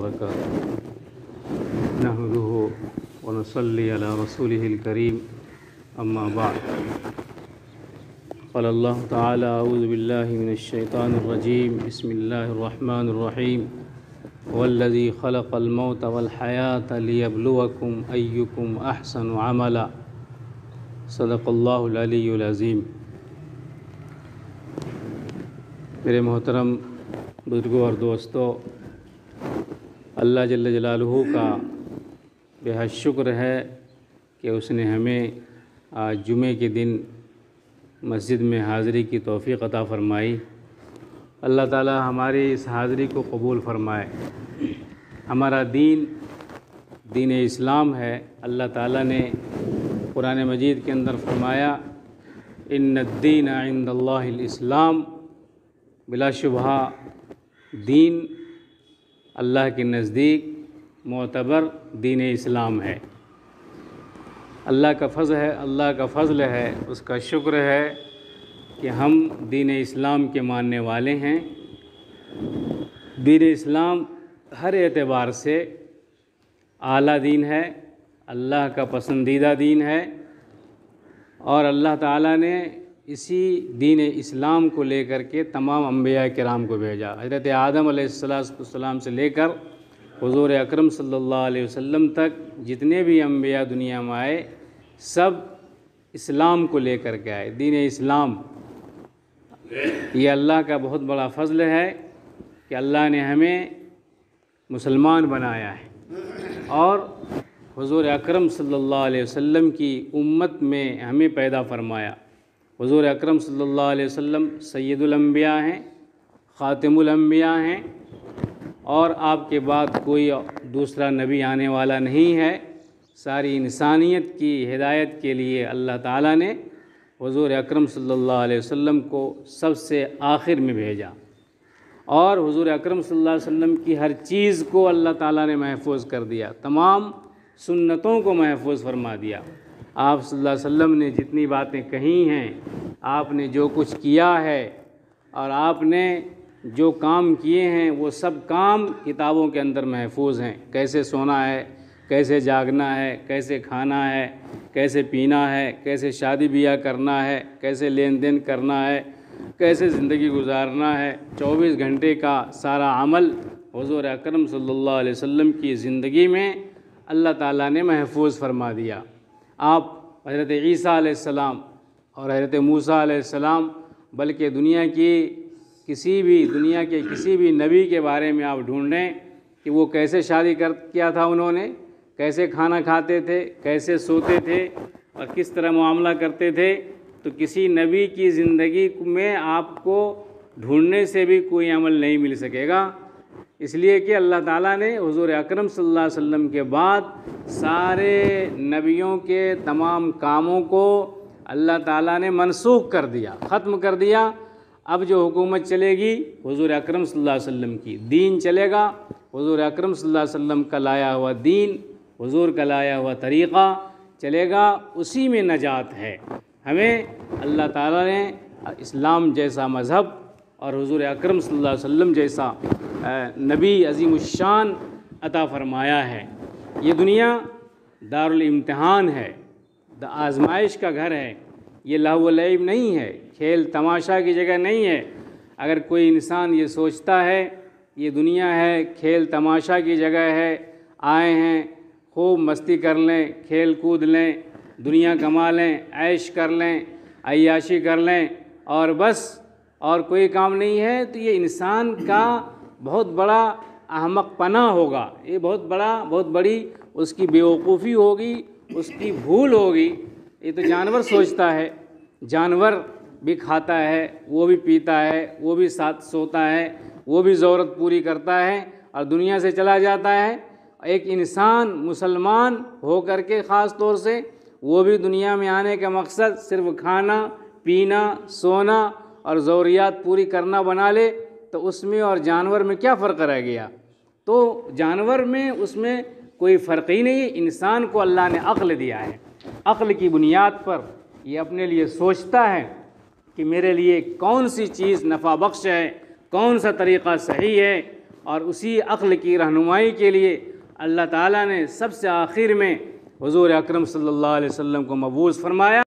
وبركاته نحمده ونصلي على رسوله الكريم أما بعد قال الله تعالى أعوذ بالله من الشيطان الرجيم بسم الله الرحمن الرحيم والذي خلق الموت والحياة ليبلوكم أيكم أحسن عملا صدق اللہ العلی العظیم۔ میرے محترم بزرگوں اور دوستوں، اللہ جل جلالہ کا بے حد شکر ہے کہ اس نے ہمیں آج جمعے کے دن مسجد میں حاضری کی توفیق عطا فرمائی۔ اللہ تعالی ہماری اس حاضری کو قبول فرمائے۔ ہمارا دین اسلام ہے۔ اللہ تعالی نے قرآن مجید کے اندر فرمایا ان الدین عند اللہ الاسلام، بلا شبہ دین اللہ کے نزدیک معتبر دین اسلام ہے۔ اللہ کا فضل ہے، اس کا شکر ہے کہ ہم دین اسلام کے ماننے والے ہیں۔ دین اسلام ہر اعتبار سے اعلیٰ دین ہے، اللہ کا پسندیدہ دین ہے، اور اللہ تعالیٰ نے اسی دین اسلام کو لے کر کے تمام انبیاء کرام کو بھیجا۔ حضرت آدم علیہ السلام سے لے کر حضور اکرم صلی اللہ علیہ وسلم تک جتنے بھی انبیاء دنیا میں آئے سب اسلام کو لے کر کے آئے، دین اسلام۔ یہ اللہ کا بہت بڑا فضل ہے کہ اللہ نے ہمیں مسلمان بنایا ہے اور حضور اکرم صلی اللہ علیہ وسلم کی امت میں ہمیں پیدا فرمایا۔ حضور اکرم صلی اللہ علیہ وسلم سید الانبیاء ہیں، خاتم الانبیاء ہیں، اور آپ کے بعد کوئی دوسرا نبی آنے والا نہیں ہے۔ ساری انسانیت کی ہدایت کے لیے اللہ تعالیٰ نے حضور اکرم صلی اللہ علیہ وسلم کو سب سے آخر میں بھیجا، اور حضور اکرم صلی اللہ علیہ وسلم کی ہر چیز کو اللہ تعالیٰ نے محفوظ کر دیا، تمام سنتوں کو محفوظ فرما دیا۔ آپ صلی اللہ علیہ وسلم نے جتنی باتیں کہی ہیں، آپ نے جو کچھ کیا ہے اور آپ نے جو کام کیے ہیں وہ سب کام کتابوں کے اندر محفوظ ہیں۔ کیسے سونا ہے، کیسے جاگنا ہے، کیسے کھانا ہے، کیسے پینا ہے، کیسے شادی بیاہ کرنا ہے، کیسے لین دین کرنا ہے، کیسے زندگی گزارنا ہے، 24 گھنٹے کا سارا عمل حضور اکرم صلی اللہ علیہ وسلم کی زندگی میں اللہ تعالیٰ نے محفوظ فرما دیا۔ آپ حضرت عیسیٰ علیہ السلام اور حضرت موسیٰ علیہ السلام، بلکہ دنیا کے کسی بھی نبی کے بارے میں آپ ڈھونڈیں کہ وہ کیسے شادی کیا تھا، انہوں نے کیسے کھانا کھاتے تھے، کیسے سوتے تھے اور کس طرح معاملہ کرتے تھے، تو کسی نبی کی زندگی میں آپ کو ڈھونڈنے سے بھی کوئی عمل نہیں مل سکے گا، اس لیے کہ اللہ تعالیٰ نے حضور اکرم صلی اللہ علیہ وسلم کے بعد سارے نبیوں کے تمام کاموں کو اللہ تعالیٰ نے منسوخ کر دیا، ختم کر دیا۔ اب جو حکومت چلے گی حضور اکرم صلی اللہ علیہ وسلم کی، دین چلے گا حضور اکرم صلی اللہ علیہ وسلم کا لایا ہوا دین، حضور کا لایا ہوا طریقہ چلے گا، اسی میں نجات ہے۔ ہمیں اللہ تعالیٰ نے اسلام جیسا مذہب اور حضور اکرم صلی اللہ علیہ وسلم جیسا نبی عظیم الشان عطا فرمایا ہے۔ یہ دنیا دارالامتحان ہے، آزمائش کا گھر ہے، یہ لہو و لعب نہیں ہے، کھیل تماشا کی جگہ نہیں ہے۔ اگر کوئی انسان یہ سوچتا ہے یہ دنیا ہے، کھیل تماشا کی جگہ ہے، آئے ہیں خوب مستی کر لیں، کھیل کود لیں، دنیا کما لیں، عیش کر لیں، عیاشی کر لیں اور بس اور کوئی کام نہیں ہے، تو یہ انسان کا بہت بڑا احمق پنا ہوگا، یہ بہت بڑی اس کی بیوقوفی ہوگی، اس کی بھول ہوگی۔ یہ تو جانور سوچتا ہے، جانور بھی کھاتا ہے، وہ بھی پیتا ہے، وہ بھی ساتھ سوتا ہے، وہ بھی ضرورت پوری کرتا ہے اور دنیا سے چلا جاتا ہے۔ ایک انسان مسلمان ہو کر کے خاص طور سے وہ بھی دنیا میں آنے کا مقصد صرف کھانا، پینا، سونا اور ضروریات پوری کرنا بنا لے، تو اس میں اور جانور میں کیا فرق رہ گیا؟ تو جانور میں اس میں کوئی فرق ہی نہیں۔ انسان کو اللہ نے عقل دیا ہے، عقل کی بنیاد پر یہ اپنے لیے سوچتا ہے کہ میرے لیے کون سی چیز نفع بخش ہے، کون سا طریقہ صحیح ہے اور اسی عقل کی رہنمائی کے لیے اللہ تعالیٰ نے سب سے آخر میں حضور اکرم صلی اللہ علیہ وسلم کو مبعوث فرمایا۔